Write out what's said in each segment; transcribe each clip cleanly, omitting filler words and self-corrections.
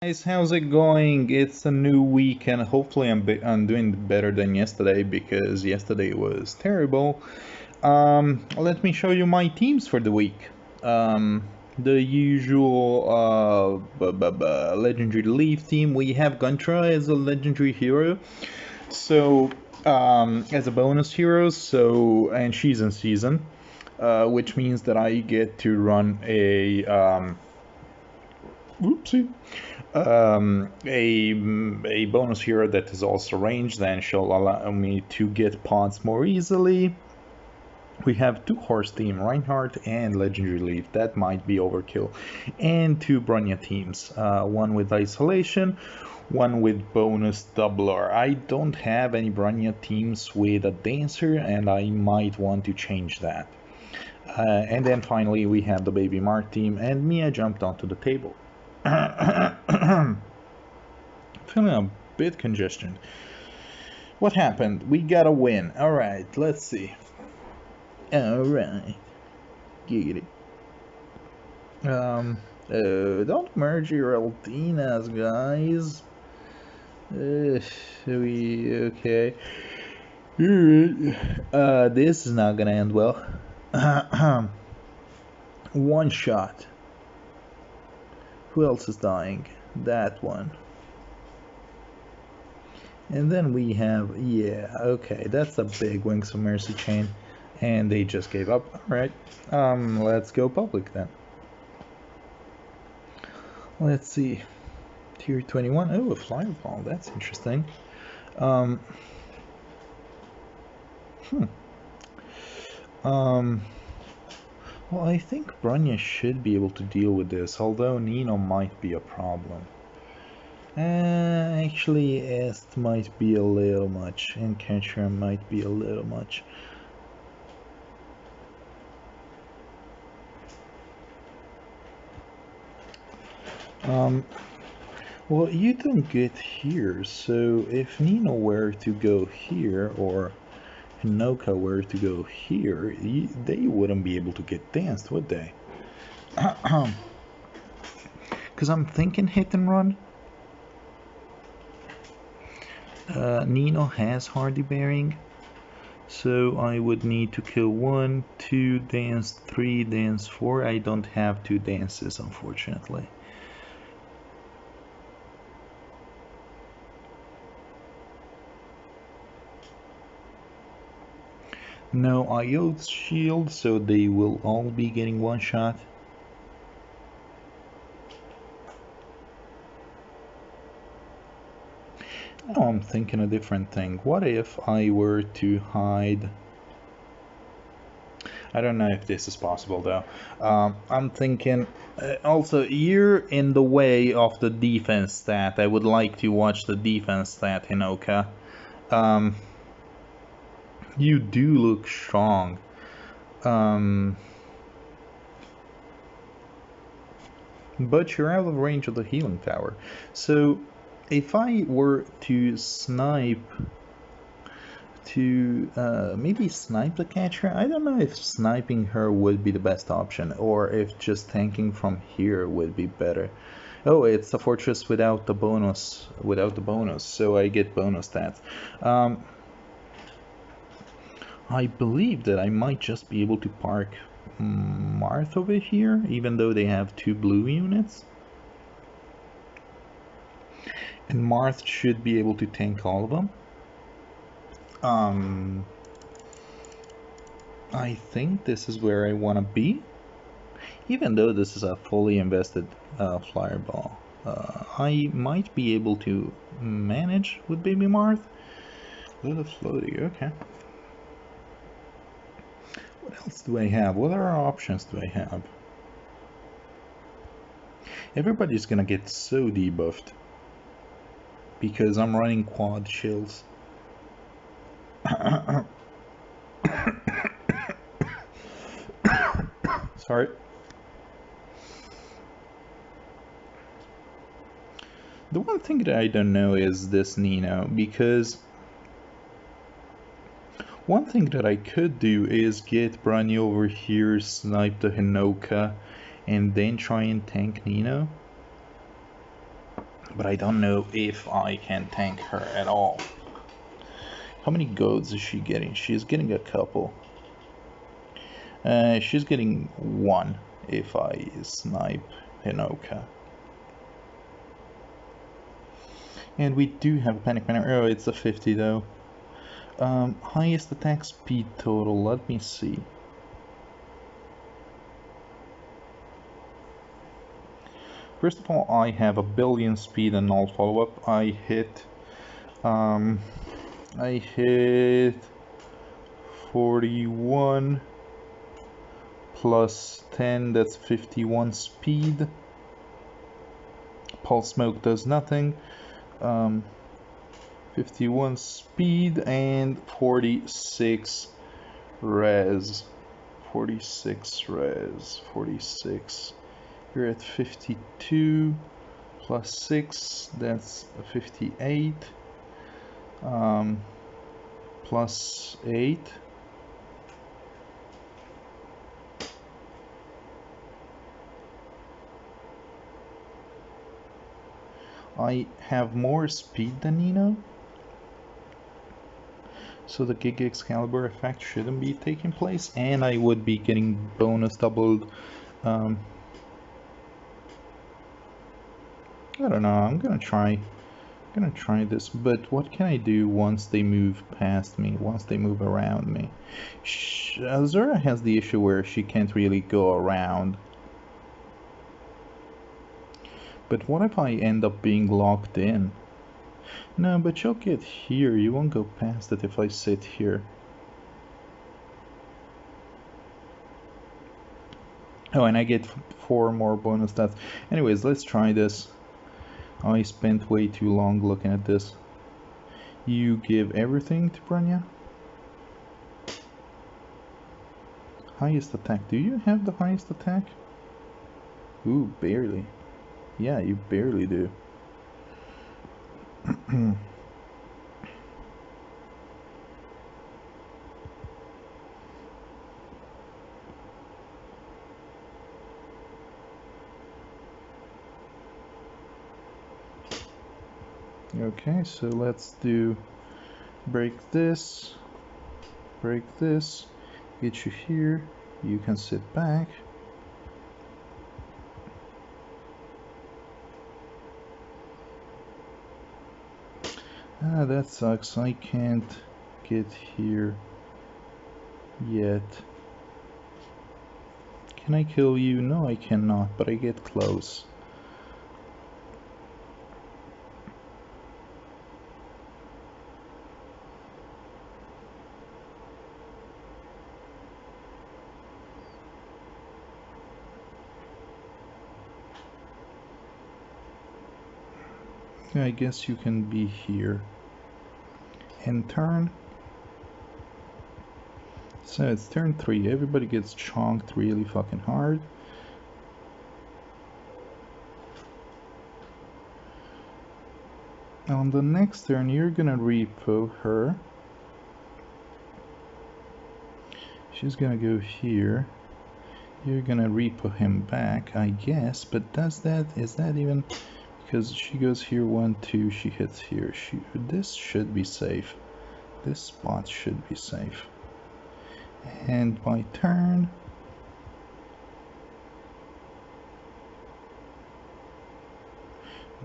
Guys, how's it going? It's a new week, and hopefully I'm doing better than yesterday because yesterday was terrible. Let me show you my teams for the week. The usual legendary leaf team. We have Guntra as a legendary hero, so as a bonus hero. And she's in season, which means that I get to run whoopsie a bonus hero that is also ranged and shall allow me to get pods more easily. We have two horse team, Reinhardt and Legendary Leaf. That might be overkill. And two Brunnya teams, one with isolation, one with bonus doubler. I don't have any Brunnya teams with a dancer, and I might want to change that. And then finally we have the Baby Mark team, and Mia jumped onto the table. Feeling a bit congestion. What happened? We got a win. Alright, let's see. Alright. Get it. Don't merge your Altinas, guys. Okay. Alright. This is not gonna end well. One shot. Who else is dying? That one. And then we have, yeah, okay, that's a big Wings of Mercy chain. And they just gave up. Alright, let's go public then. Let's see. Tier 21. Oh, a flyer ball. That's interesting. Well, I think Brunnya should be able to deal with this, although Nino might be a problem. Actually, Est might be a little much, and Catcher might be a little much. Well, you don't get here, so if Nino were to go here, or Hinoka were to go here, they wouldn't be able to get danced, would they? Because I'm thinking hit and run. Nino has Hardy Bearing, so I would need to kill 1, 2, dance 3, dance 4. I don't have 2 dances, unfortunately. No Iode's shield, so they will all be getting one shot. Now I'm thinking a different thing. What if I were to hide... I don't know if this is possible though. I'm thinking... also, you're in the way of the defense stat. I would like to watch the defense stat, Hinoka. You do look strong. But you're out of range of the healing tower. So if I were to snipe maybe snipe the catcher, I don't know if sniping her would be the best option, or if just tanking from here would be better. Oh, it's a fortress without the bonus, so I get bonus stats. I believe that I might just be able to park Marth over here, even though they have 2 blue units. And Marth should be able to tank all of them. I think this is where I want to be, even though this is a fully invested flyer ball. I might be able to manage with Baby Marth. Little floaty, okay. What else do I have? What other options do I have? Everybody's gonna get so debuffed because I'm running quad shields. Sorry. The one thing that I don't know is this Nino, because one thing that I could do is get Brunnya over here, snipe the Hinoka, and then try and tank Nino. but I don't know if I can tank her at all. How many goads is she getting? She's getting a couple. She's getting one if I snipe Hinoka. And we do have a panic manner. Oh, it's a 50 though. Highest attack speed total, let me see. First of all, I have a billion speed and null follow-up. I hit 41 plus 10, that's 51 speed. Pulse smoke does nothing. 51 speed and 46 res. 46 res. 46. You're at 52 plus 6, that's 58. Plus 8. I have more speed than Nino, so the Giga Excalibur effect shouldn't be taking place, and I would be getting bonus doubled. I don't know, I'm gonna try this, but what can I do once they move past me, once they move around me? Azura has the issue where she can't really go around. But what if I end up being locked in? No, but you'll get here, you won't go past it if I sit here. Oh, and I get 4 more bonus stats. Anyways, let's try this. I spent way too long looking at this. You give everything to Brunnya? Highest attack. Do you have the highest attack? Ooh, barely. Yeah, you barely do. Okay, so let's do break this, get you here, you can sit back. Ah, that sucks, I can't get here yet. Can I kill you? No, I cannot, but I get close. I guess you can be here. End turn. So it's turn 3. Everybody gets chonked really fucking hard. On the next turn, you're gonna repo her. She's gonna go here. You're gonna repo him back, I guess. But is that even? Because she goes here 1, 2, she hits here. This should be safe. This spot should be safe. And my turn.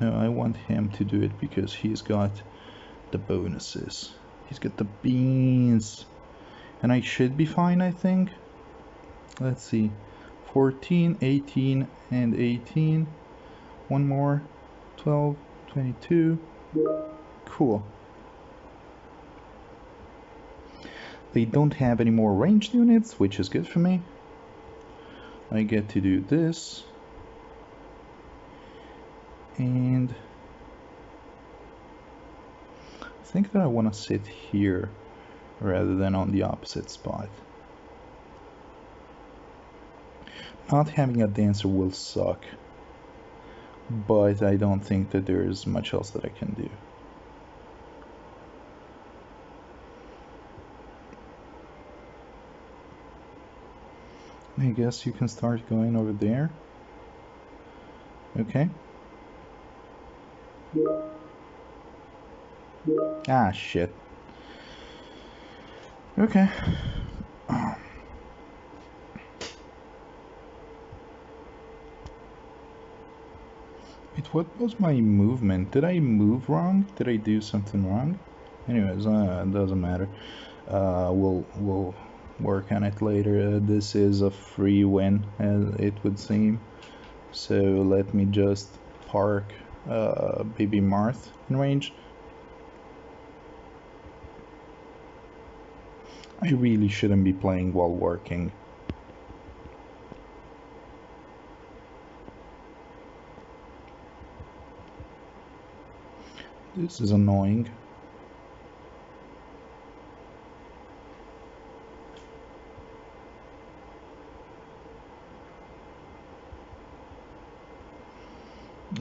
No, I want him to do it because he's got the bonuses. He's got the beans. And I should be fine, I think. Let's see. 14, 18, and 18. One more. 12, 22. Cool. They don't have any more ranged units, which is good for me. I get to do this. And I think that I want to sit here rather than on the opposite spot. Not having a dancer will suck, but I don't think that there is much else that I can do. I guess you can start going over there. Okay. Ah, shit. Okay. Wait, what was my movement? Did I move wrong? Did I do something wrong? Anyways, it doesn't matter. We'll work on it later. This is a free win, as it would seem. So let me just park Baby Marth in range. I really shouldn't be playing while working. This is annoying.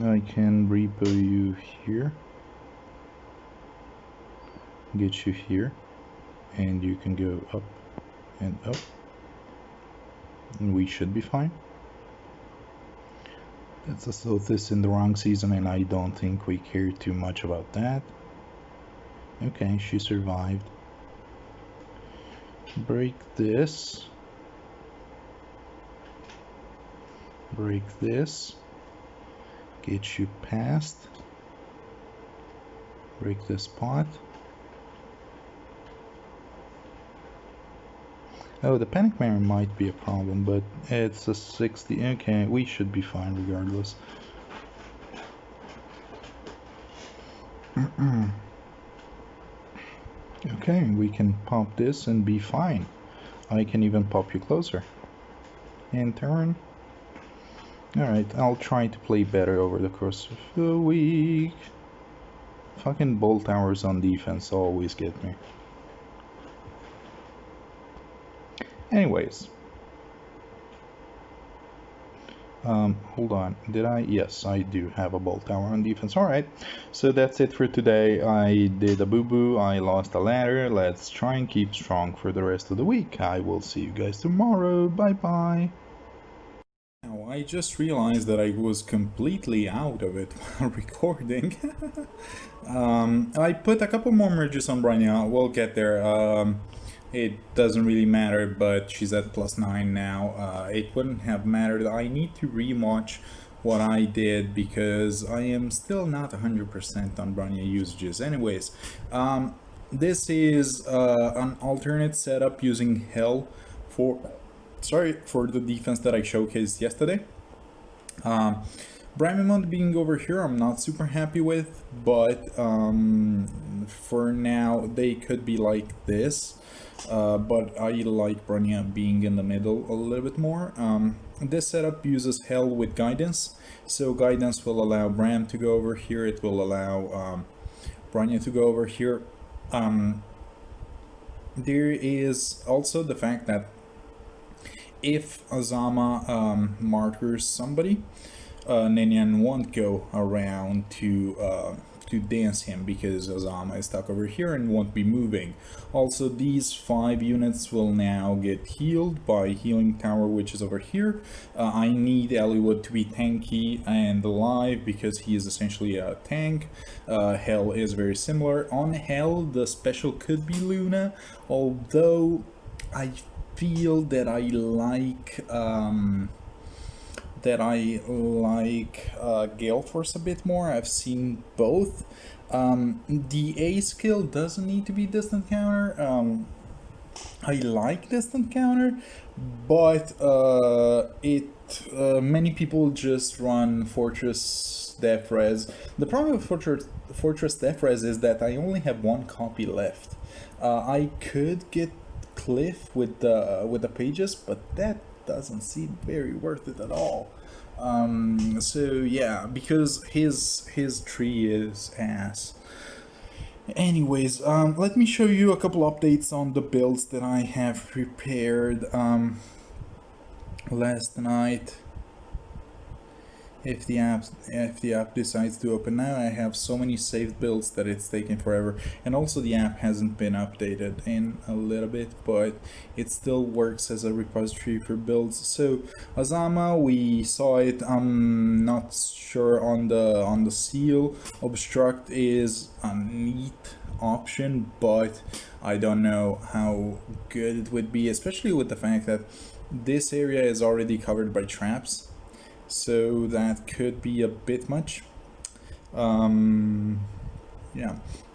I can repo you here, get you here, and you can go up and up, and we should be fine. That's a Sothis in the wrong season, and I don't think we care too much about that. Okay, she survived. Break this. Break this. Get you past. Break this pot. Oh, the panic mirror might be a problem, but it's a 60. Okay, we should be fine regardless. Okay, we can pop this and be fine. I can even pop you closer. And turn. Alright, I'll try to play better over the course of the week. Fucking bolt towers on defense always get me. Anyways. Hold on. Did I? Yes, I do have a bolt tower on defense. Alright, so that's it for today. I did a boo-boo. I lost a ladder. Let's try and keep strong for the rest of the week. I will see you guys tomorrow. Bye-bye. Now, I just realized that I was completely out of it while recording. I put a couple more merges on Brunnya. We'll get there. It doesn't really matter, but she's at +9 now. It wouldn't have mattered. I need to rewatch what I did because I am still not 100% on Brunnya usages. Anyways, this is an alternate setup using Hell for the defense that I showcased yesterday. Bramimont being over here I'm not super happy with, but for now they could be like this. But I like Brunnya being in the middle a little bit more. This setup uses Hell with Guidance, so Guidance will allow Bram to go over here, it will allow Brunnya to go over here. There is also the fact that if Azama martyrs somebody, Ninian won't go around to dance him because Azama is stuck over here and won't be moving. Also, these 5 units will now get healed by Healing Tower, which is over here. I need Eliwood to be tanky and alive because he is essentially a tank. Hell is very similar. On Hell, the special could be Luna, although I feel that I like Gale Force a bit more. I've seen both. The A skill doesn't need to be distant counter. I like distant counter, but many people just run Fortress Def Res. The problem with Fortress Def Res is that I only have 1 copy left. I could get Cliff with the pages, but that doesn't seem very worth it at all. So yeah, because his tree is ass. Anyways, let me show you a couple updates on the builds that I have prepared last night. if the app decides to open now. I have so many saved builds that it's taking forever, and also the app hasn't been updated in a little bit, but it still works as a repository for builds. So Azama, we saw it. I'm not sure on the seal. Obstruct is a neat option, but I don't know how good it would be, especially with the fact that this area is already covered by traps. So that could be a bit much. Yeah,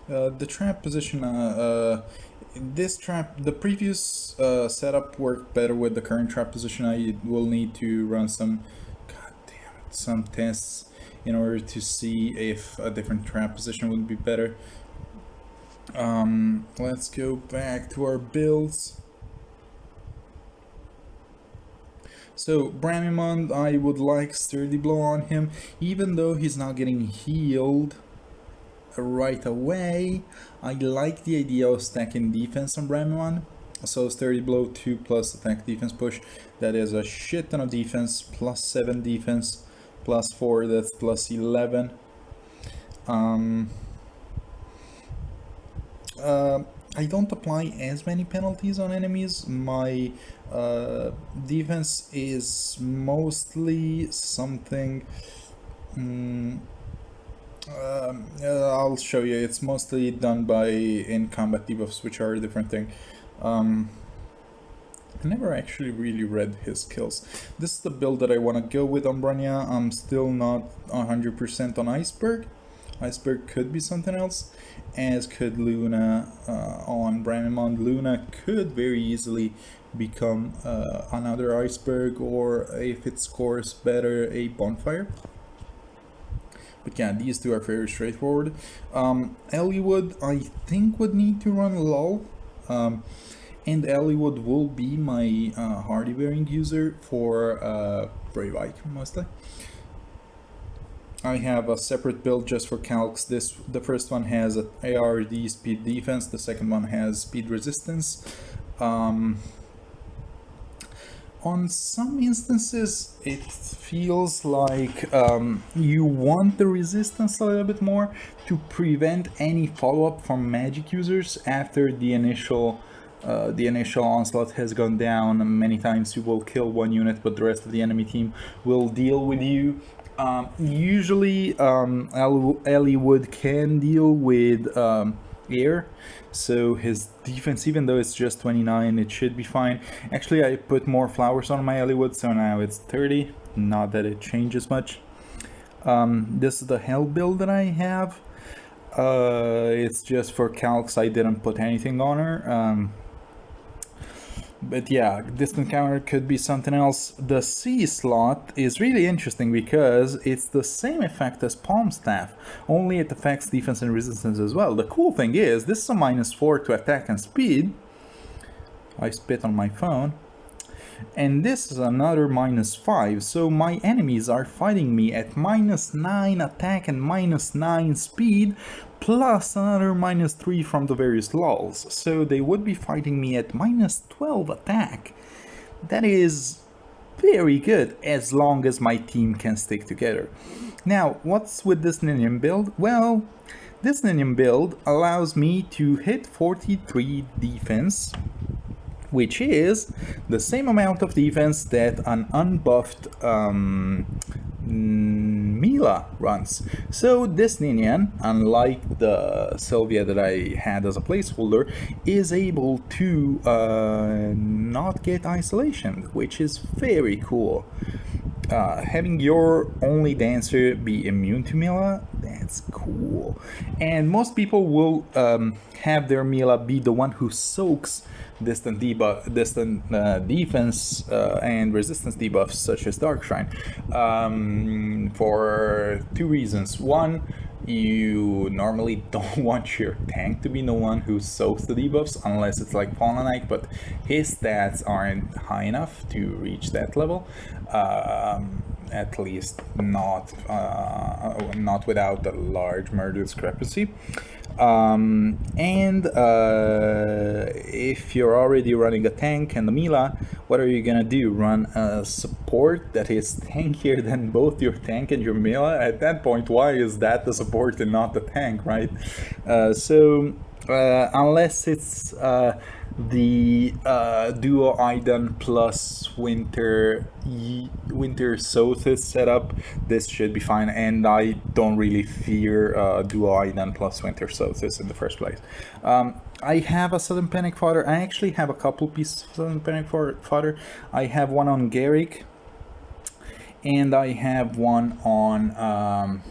the trap position, the previous setup worked better with the current trap position. I will need to run some tests in order to see if a different trap position would be better. Let's go back to our builds. So Bramimond, I would like Sturdy Blow on him, even though he's not getting healed right away. I like the idea of stacking defense on Bramimond. So Sturdy Blow 2 plus attack defense push, that is a shit ton of defense, plus 7 defense, plus 4, that's plus 11. I don't apply as many penalties on enemies. My defense is mostly something. I'll show you. It's mostly done by in-combat debuffs, which are a different thing. I never actually really read his skills. This is the build that I want to go with on Brunnya. I'm still not 100% on Iceberg. Iceberg could be something else, as could Luna on Bramimond. Luna could very easily become another Iceberg, or if it scores better, a Bonfire. But yeah, these two are very straightforward. Elliewood, I think, would need to run LOL. And Elliewood will be my Hardy Bearing user for Brave Ike, mostly. I have a separate build just for calcs. The first one has a ARD speed defense, the second one has speed resistance. On some instances it feels like you want the resistance a little bit more to prevent any follow-up from magic users after the initial onslaught has gone down. Many times you will kill one unit, but the rest of the enemy team will deal with you. Usually Elliewood can deal with air, so his defense, even though it's just 29, it should be fine. Actually, I put more flowers on my Elliewood, so now it's 30. Not that it changes much. This is the hell build that I have. It's just for calcs. I didn't put anything on her. But yeah, distant counter could be something else. The C slot is really interesting because it's the same effect as Palm Staff, only it affects defense and resistance as well. The cool thing is, this is a -4 to attack and speed. I spit on my phone. And this is another -5, so my enemies are fighting me at -9 attack and -9 speed, plus another -3 from the various lulls, so they would be fighting me at -12 attack. That is very good, as long as my team can stick together. Now, what's with this Ninian build? Well, this Ninian build allows me to hit 43 defense, which is the same amount of defense that an unbuffed Mila runs. So this Ninian, unlike the Sylvia that I had as a placeholder, is able to not get isolation, which is very cool. Having your only dancer be immune to Mila, that's cool. And most people will have their Mila be the one who soaks distant defense and resistance debuffs such as Dark Shrine, for two reasons. One, you normally don't want your tank to be the one who soaks the debuffs unless it's like Fallen Knight, but his stats aren't high enough to reach that level, at least not without the large murder discrepancy. And if you're already running a tank and a Mila, what are you gonna do? Run a support that is tankier than both your tank and your Mila? At that point, why is that the support and not the tank, right? Unless it's the duo Aidan plus winter Sothis setup, this should be fine, and I don't really fear duo Aidan plus winter Sothis in the first place. I have a Sudden Panic fodder. I actually have a couple pieces of Sudden Panic fodder. I have one on Garrick, and I have one on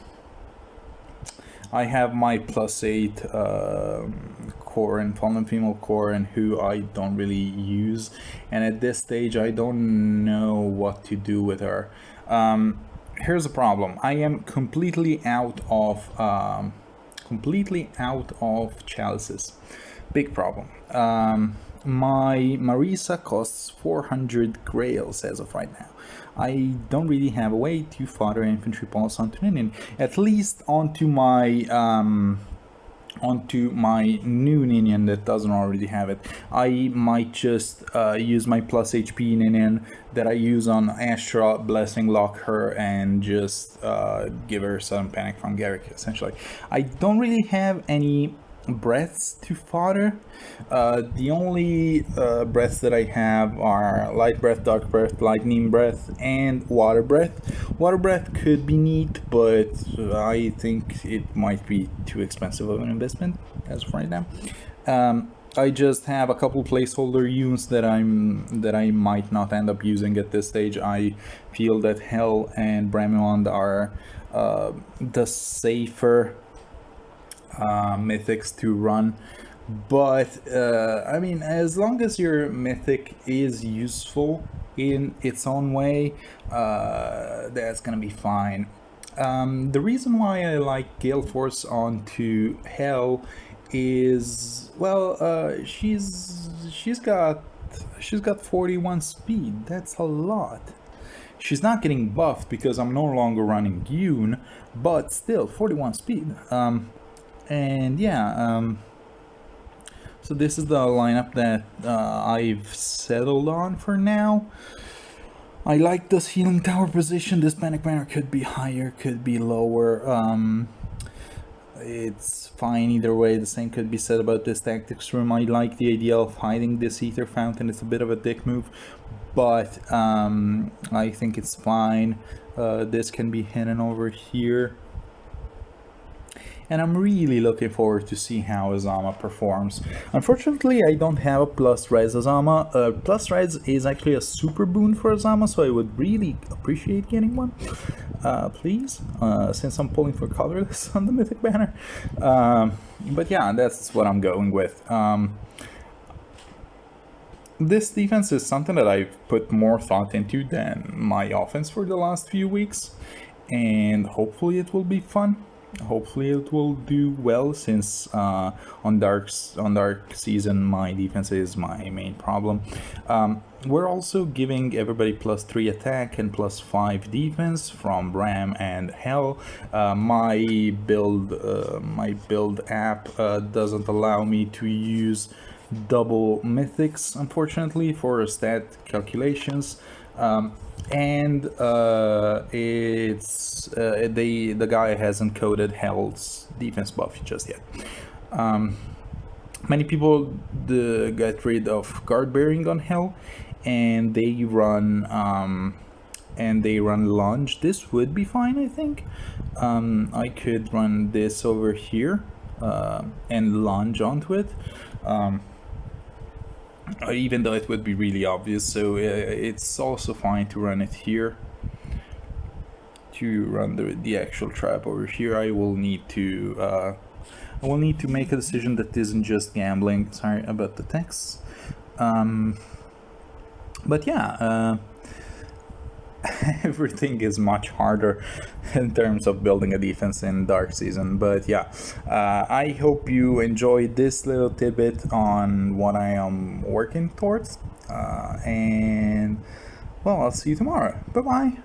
I have my +8 Corin, Fallen Female Corin, who I don't really use, and at this stage I don't know what to do with her. Here's the problem: I am completely out of chalices. Big problem. My Marisa costs 400 Grails as of right now. I don't really have a way to fodder infantry pulse onto Ninian, at least onto my new Ninian that doesn't already have it. I might just use my plus HP Ninian that I use on Astra, Blessing Lock her, and just give her Sudden Panic from Garrick, essentially. I don't really have any breaths to fodder. The only breaths that I have are Light Breath, Dark Breath, Lightning Breath, and Water Breath. Water Breath could be neat, but I think it might be too expensive of an investment as of right now. I just have a couple placeholder units that I might not end up using at this stage. I feel that Hell and Brunnya are the safer mythics to run, but I mean, as long as your mythic is useful in its own way, that's gonna be fine. The reason why I like Gale Force onto Hell is, well, she's got 41 speed. That's a lot. She's not getting buffed because I'm no longer running Yoon, but still 41 speed. And yeah, so this is the lineup that I've settled on for now. I like this healing tower position. This panic banner could be higher, could be lower. It's fine either way. The same could be said about this tactics room. I like the idea of hiding this Aether fountain. It's a bit of a dick move, but I think it's fine. This can be hidden over here. And I'm really looking forward to see how Azama performs. Unfortunately, I don't have a plus res Azama. Plus res is actually a super boon for Azama, so I would really appreciate getting one, please, since I'm pulling for colorless on the mythic banner. But yeah, that's what I'm going with. This defense is something that I've put more thought into than my offense for the last few weeks, and hopefully it will be fun. Hopefully it will do well, since on dark season my defense is my main problem. We're also giving everybody +3 attack and +5 defense from Ram and Hell. My build app doesn't allow me to use double mythics, unfortunately, for stat calculations. And it's the guy hasn't coded Hell's defense buff just yet. Many people get rid of guard bearing on Hell, and they run lunge. This would be fine, I think. I could run this over here and lunge onto it. Even though it would be really obvious, so it's also fine to run it here. To run the actual trap over here, I will need to make a decision that isn't just gambling. Sorry about the text. But yeah, everything is much harder in terms of building a defense in dark season. But yeah, I hope you enjoyed this little tidbit on what I am working towards, and well, I'll see you tomorrow. Bye bye.